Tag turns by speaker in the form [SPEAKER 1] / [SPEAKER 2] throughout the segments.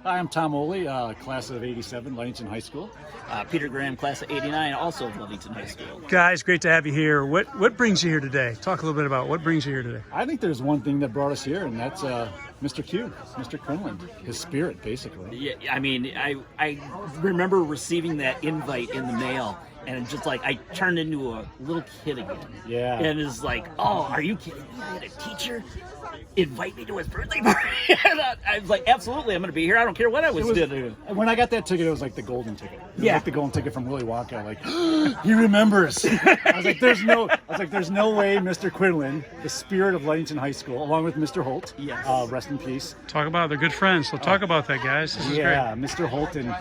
[SPEAKER 1] Hi, I'm Tom Oley, class of '87, Ludington High School.
[SPEAKER 2] Peter Graham, class of '89, also of Ludington High School.
[SPEAKER 3] Guys, great to have you here. What brings you here today? Talk a little bit about what brings you here today.
[SPEAKER 1] I think there's one thing that brought us here, and that's Mr. Q, Mr. Quinlan, his spirit, basically.
[SPEAKER 2] Yeah, I mean, I remember receiving that invite in the mail, and just like I turned into a little kid again.
[SPEAKER 1] Yeah.
[SPEAKER 2] And it's like, oh, are you kidding me? I had a teacher invite me to his birthday party. And I was like, absolutely, I'm going to be here. I don't care what I was doing.
[SPEAKER 1] When I got that ticket, it was like the golden ticket. It was
[SPEAKER 2] Yeah.
[SPEAKER 1] like the golden ticket from Willy Wonka. Like, he remembers. I was like, there's no way Mr. Quinlan, the spirit of Ludington High School, along with Mr. Holt,
[SPEAKER 2] Yes.
[SPEAKER 1] rest in peace.
[SPEAKER 3] Talk about it. They're good friends, so talk about that, guys. This is
[SPEAKER 1] Yeah,
[SPEAKER 3] great.
[SPEAKER 1] Mr. Holt. And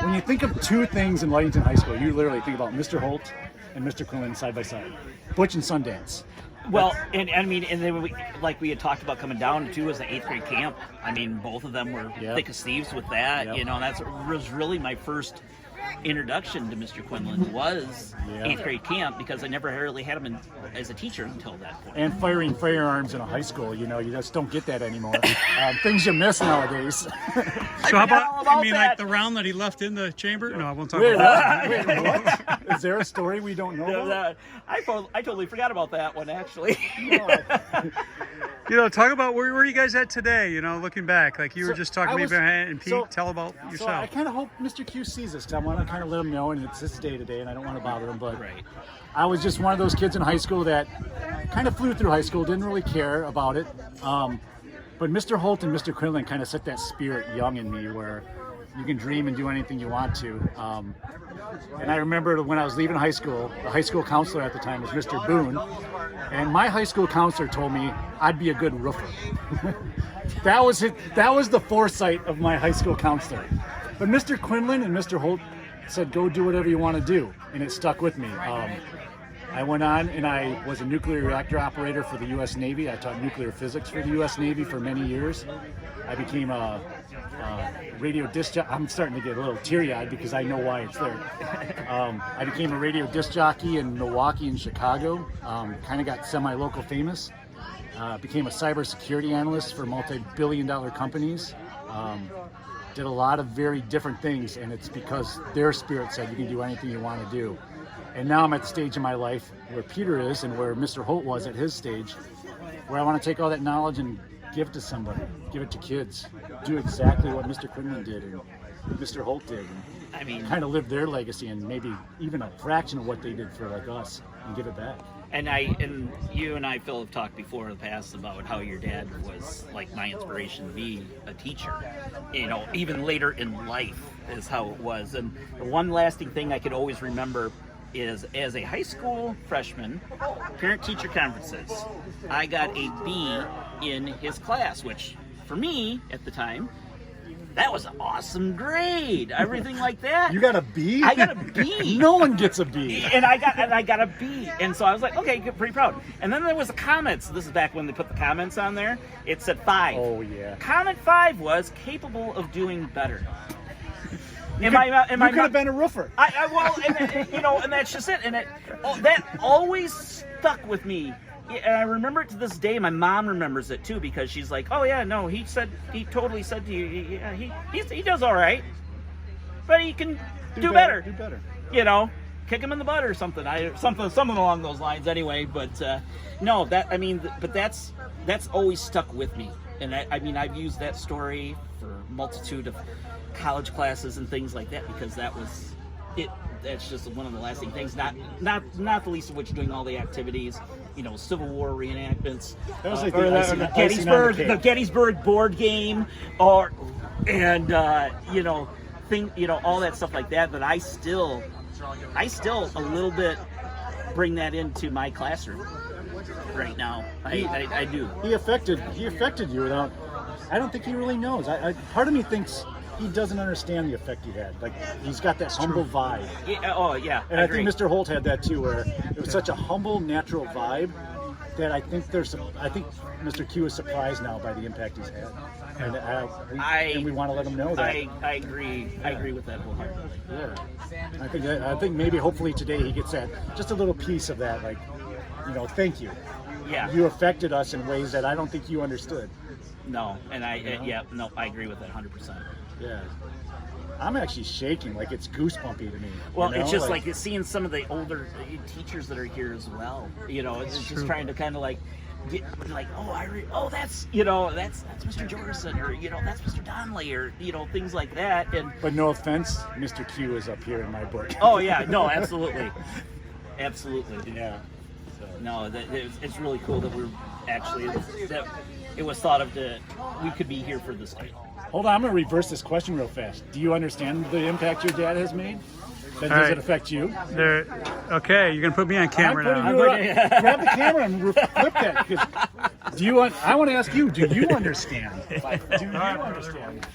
[SPEAKER 1] when you think of two things in Ludington High School, you literally think about Mr. Holt and Mr. Quinlan side by side. Butch and Sundance.
[SPEAKER 2] Well, and I mean, and then like we had talked about coming down too, was the 8th grade camp. I mean, both of them were
[SPEAKER 1] Yep.
[SPEAKER 2] thick as thieves with that.
[SPEAKER 1] Yep.
[SPEAKER 2] You know, that was really my first introduction to Mr. Quinlan was
[SPEAKER 1] Yeah.
[SPEAKER 2] 8th grade camp, because I never really had him as a teacher until that point.
[SPEAKER 1] And firing firearms in a high school, you just don't get that anymore. Things you miss nowadays.
[SPEAKER 3] So how
[SPEAKER 2] forgot all
[SPEAKER 3] about,
[SPEAKER 2] about
[SPEAKER 3] I mean,
[SPEAKER 2] that.
[SPEAKER 3] like the round that he left in the chamber? No, I won't talk
[SPEAKER 1] Wait,
[SPEAKER 3] about that.
[SPEAKER 1] what? Wait, what? Is there a story we don't know about?
[SPEAKER 2] I totally forgot about that one, actually.
[SPEAKER 3] You know, talk about where you guys at today, you know, looking back. Like you were
[SPEAKER 1] So,
[SPEAKER 3] just talking
[SPEAKER 1] I
[SPEAKER 3] to me
[SPEAKER 1] was-
[SPEAKER 3] behind, and Pete,
[SPEAKER 1] so-
[SPEAKER 3] tell about
[SPEAKER 1] So I
[SPEAKER 3] yourself.
[SPEAKER 1] kind of hope Mr. Q sees this, because I want to kind of let him know, and it's his day today, and I don't want to bother him, but
[SPEAKER 2] Right.
[SPEAKER 1] I was just one of those kids in high school that kind of flew through high school, didn't really care about it. But Mr. Holt and Mr. Quinlan kind of set that spirit young in me where you can dream and do anything you want to. And I remember when I was leaving high school, the high school counselor at the time was Mr. Boone, and my high school counselor told me I'd be a good roofer. That was it. That was the foresight of my high school counselor. But Mr. Quinlan and Mr. Holt said, go do whatever you want to do, and it stuck with me. I went on and I was a nuclear reactor operator for the U.S. Navy. I taught nuclear physics for the U.S. Navy for many years. I became a radio disc jockey. I'm starting to get a little teary-eyed because I know why it's there. I became a radio disc jockey in Milwaukee and Chicago. Kind of got semi-local famous. Became a cybersecurity analyst for multi-billion-dollar companies. Did a lot of very different things, and it's because their spirit said you can do anything you want to do. And now I'm at the stage in my life where Peter is and where Mr. Holt was at his stage, where I want to take all that knowledge and give it to somebody, give it to kids, do exactly what Mr. Quinlan did and Mr. Holt did, and
[SPEAKER 2] I mean,
[SPEAKER 1] kind of live their legacy and maybe even a fraction of what they did for like us and give it back.
[SPEAKER 2] and you and I, Phil, have talked before in the past about how your dad was like my inspiration to be a teacher. You know, even later in life is how it was. And the one lasting thing I could always remember is as a high school freshman, parent-teacher conferences, I got a B in his class, which for me at the time, that was an awesome grade. Everything like that.
[SPEAKER 1] You got a B?
[SPEAKER 2] I got a B.
[SPEAKER 1] No one gets a B.
[SPEAKER 2] And I got a B, and so I was like, okay, good, pretty proud. And then there was the comments. This is back when they put the comments on there. It said 5.
[SPEAKER 1] Oh yeah.
[SPEAKER 2] Comment 5 was capable of doing better.
[SPEAKER 1] You could have been a roofer.
[SPEAKER 2] Well, and, you know, and that's just it. And that always stuck with me. And I remember it to this day. My mom remembers it too, because she's like, "Oh yeah, no, he totally said to you, yeah, he does all right, but he can do better.
[SPEAKER 1] Do better.
[SPEAKER 2] You know, kick him in the butt or something. Something along those lines, anyway. But no, that's always stuck with me. And I've used that story for a multitude of college classes and things like that, because that was it. That's just one of the lasting things. Not the least of which doing all the activities, you know, Civil War reenactments,
[SPEAKER 1] That was like
[SPEAKER 2] or
[SPEAKER 1] the icing on the cake.
[SPEAKER 2] the Gettysburg board game, you know, all that stuff like that. But I still a little bit bring that into my classroom right now. I do.
[SPEAKER 1] He affected you without. I don't think he really knows. Part of me thinks he doesn't understand the effect he had. Like, he's got that humble vibe.
[SPEAKER 2] Yeah, oh yeah.
[SPEAKER 1] And I think Mr. Holt had that too, where it was such a humble, natural vibe that I think Mr. Q is surprised now by the impact he's had. And we want to let him know that.
[SPEAKER 2] I agree. I agree with that wholeheartedly.
[SPEAKER 1] Yeah. I think maybe hopefully today he gets that, just a little piece of that, like, you know, thank you.
[SPEAKER 2] Yeah.
[SPEAKER 1] You affected us in ways that I don't think you understood.
[SPEAKER 2] No, and I agree with that 100%.
[SPEAKER 1] Yeah. I'm actually shaking, like it's goosebumpy to me.
[SPEAKER 2] Well,
[SPEAKER 1] you know?
[SPEAKER 2] it's just like seeing some of the older teachers that are here as well. You know, it's just trying to kind of like get like, that's that's Mr. Jorgensen, or that's Mr. Donnelly, or things like that. And
[SPEAKER 1] But no offense, Mr. Q is up here in my book.
[SPEAKER 2] oh yeah, no, absolutely, absolutely.
[SPEAKER 1] Yeah. So.
[SPEAKER 2] No, it's really cool that we're actually that it was thought of that we could be here for this day.
[SPEAKER 1] Hold on, I'm going to reverse this question real fast. Do you understand the impact your dad has made? Does
[SPEAKER 3] right.
[SPEAKER 1] it affect you?
[SPEAKER 3] Okay, you're gonna put me on camera
[SPEAKER 1] I'm
[SPEAKER 3] now.
[SPEAKER 1] putting you up. Grab the camera and flip that. I want to ask you, do you understand? Do you understand?